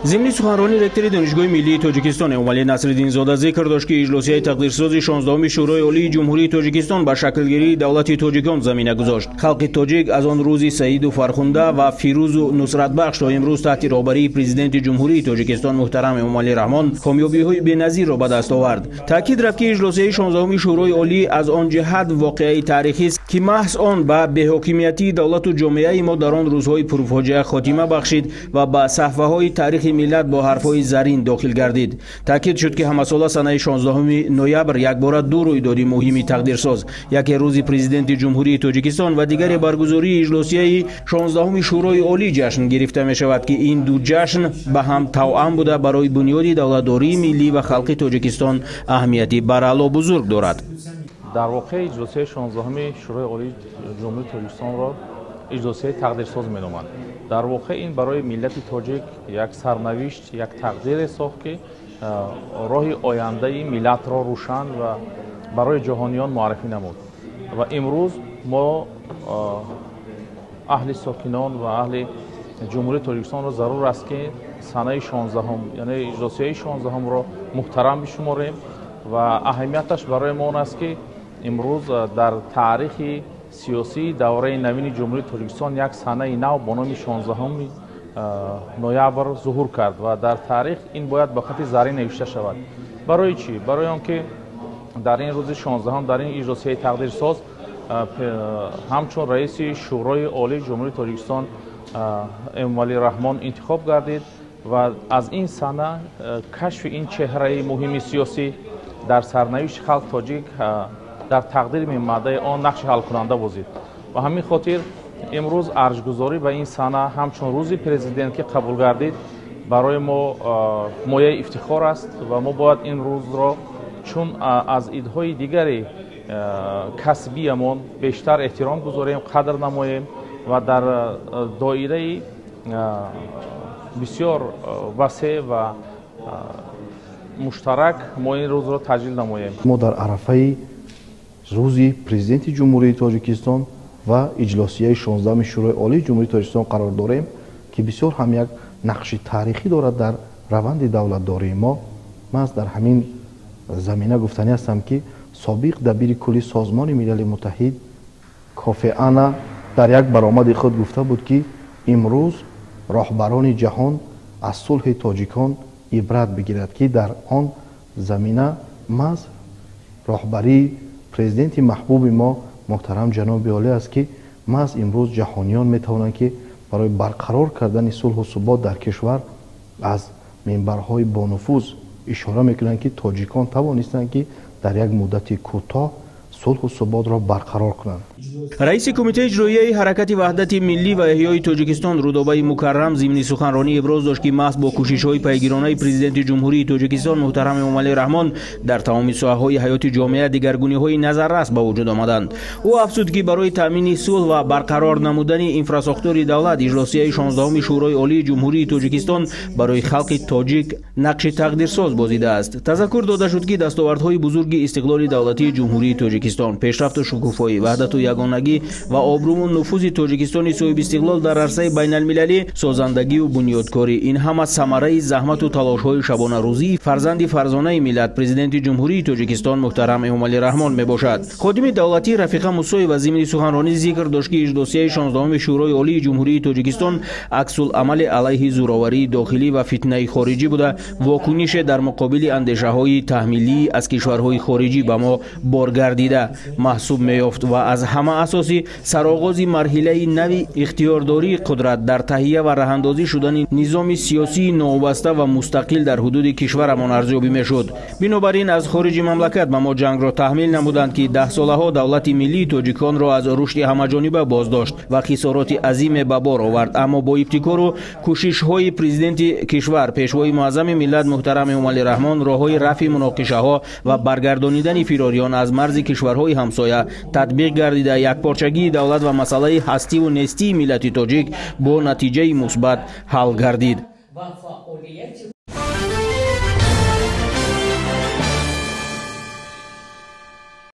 ضمن سخنرانی رکتور دانشگاه ملی تاجیکستان امومالی نصرالدین زاده ذکر داشت که اجلاسیه تقدیرساز 16 شورای عالی جمهوری تاجیکستان با شکلگیری دولت تاجیکان زمینه گذاشت. خلق تاجیک از آن روزی سعید و فرخنده و فیروز و نصرت بخش تا امروز تحت رهبری پرزیدنت جمهوری تاجیکستان محترم امومالی رحمان کامیابی‌های بی‌نظیر را به دست آورد. تاکید رفت که اجلاسیه 16 شورای عالی از آن جهت واقعی تاریخی است که محض آن به بی‌حاکمیتی دولت و جامعه ما در آن روزهای پرفاجعه خاتمه بخشید و به صفحه‌های تاریخ ملت با حرف‌های زرین داخل گردید. تاکید شد که همساله سنه 16 نوامبر یک بار دو رویداد مهم تقدیرساز، یکی روز پرزیدنت جمهوری تاجیکستان و دیگری برگزاری اجلاسیه 16 شورای عالی جشن گرفته می شود که این دو جشن به هم توأم بوده برای بنیاد دولتداری ملی و خلق تاجیکستان اهمیتی برعلا بزرگ دارد. در واقع اجلاسیه 16 شورای عالی جمهوری تاجیکستان را اجلاسیه تقدیرساز می‌نامند. در واقع این برای ملت تاجیک یک سرنوشت، یک تقدیر ساخت که راه آینده ملت را روشن و برای جهانیان معرفی نمود. و امروز ما اهل ساکنان و اهل جمهوری تاجیکستان را ضرور است که سنه 16 یعنی اجلاسیه 16 را محترم بشماریم و اهمیتش برای ما است که امروز در تاریخ سیاسی دوره نوین جمهوری تاجیکستان یک سنه نو با نام 16 نوامبر ظهور کرد و در تاریخ این باید به خط زرین نوشته شود. برای چی؟ برای آنکه در این روز 16 در این اجلاسیه تقدیرساز همچون رئیس شورای عالی جمهوری تاجیکستان امومالی رحمان انتخاب گردید و از این سنه کشف این چهره مهم سیاسی در سرنوشت خلق تاجیک در تقدیر ماده آن نقش حل کننده بودید و همین خاطر امروز ارجگذاری به این سنه همچون روز پرزیدنت که قبول گردید برای ما مایه افتخار است و ما باید این روز را چون از عیدهای دیگری کسبیمان بیشتر احترام گذاریم، قدر نماییم و در دایره بسیار وسیع و مشترک ما این روز را تجلیل نماییم. ما در عرفه روزی پرزیدنت جمهوری تاجیکستان و اجلاسیه 16 شورای عالی جمهوری تاجیکستان قرار داریم که بسیار هم یک نقش تاریخی دارد در روند دولتداری ما. من در همین زمینه گفتنی هستم که سابق دبیر کلی سازمان ملل متحد کوفی آنان در یک برآمد خود گفته بود که امروز راهبران جهان از صلح تاجیکان عبرت بگیرد که در آن زمینه محض راهبری پرزیدنت محبوب ما محترم جناب عالی است که محض امروز جهانیان میتوانند که برای برقرار کردن صلح و ثبات در کشور از منبرهای با نفوذ اشاره میکنند که تاجیکان توانستند که در یک مدت کوتاه صلح و ثبات را برقرار کنند. رئیس کمیته اجرایی حرکت وحدت ملی و احیای تاجیکستان رودابای مکرم ضمن سخنرانی ابراز داشت که محض با کوشش‌های پیگیرانه پرزیدنت جمهوری تاجیکستان محترم امومالی رحمان در تمام ساحه‌های حیات جامعه دگرگونی‌های نظررس به وجود آمدند. او افزود که برای تامین صلح و برقرار نمودن اینفراساختور دولت اجلاسیه 16 شورای عالی جمهوری تاجیکستان برای خلق تاجیک نقش تقدیرساز بازیده است. تذکر داده شد که دستاوردهای بزرگ استقلال دولتی جمهوری تاجیکستان، پیشرفت و شکوفایی، وحدت و یگانگی و آبرو و نفوذ تاجیکستان صاحب استقلال در عرصه بین المللی، سازندگی و بنیادکاری، این همه ثمره زحمت و تلاش‌های شبانه روزی فرزند فرزانه ملت پرزیدنت جمهوری تاجیکستان محترم امومالی رحمان میباشد. خادم دولتی رفیق موسی و ضمن سخنرانی ذکر داشت که اجلاسیه 16 شورای عالی جمهوری تاجیکستان عکس العمل علیه زورآوری داخلی و فتنه خارجی بوده، واکنش در مقابل اندیشه‌های تحمیلی از کشورهای خارجی به ما بارگردیده محسوب می‌یافت و از همه اساسی سرآغاز مرحله نوی اختیارداری قدرت در تهیه و راهاندازی شدن نظام سیاسی نوبسته و مستقل در حدود کشورمان ارزیابی میشد. بنابراین از خارج مملکت به ما جنگ را تحمیل نمودند که 10 سالها دولت ملی تاجیکان را از رشد همه‌جانبه بازداشت و خسارات عظیم به بار آورد، اما با ابتکار و کوشش‌های پرزیدنت کشور پیشوای معظم ملت محترم امومالی رحمان راههای رفع مناقشه‌ها و برگردانیدن فراریان از مرز کشورهای همسایه تطبیق گردیده یکپارچگی دولت و مسئله هستی و نیستی ملت تاجیک با نتیجه مثبت حل گردید.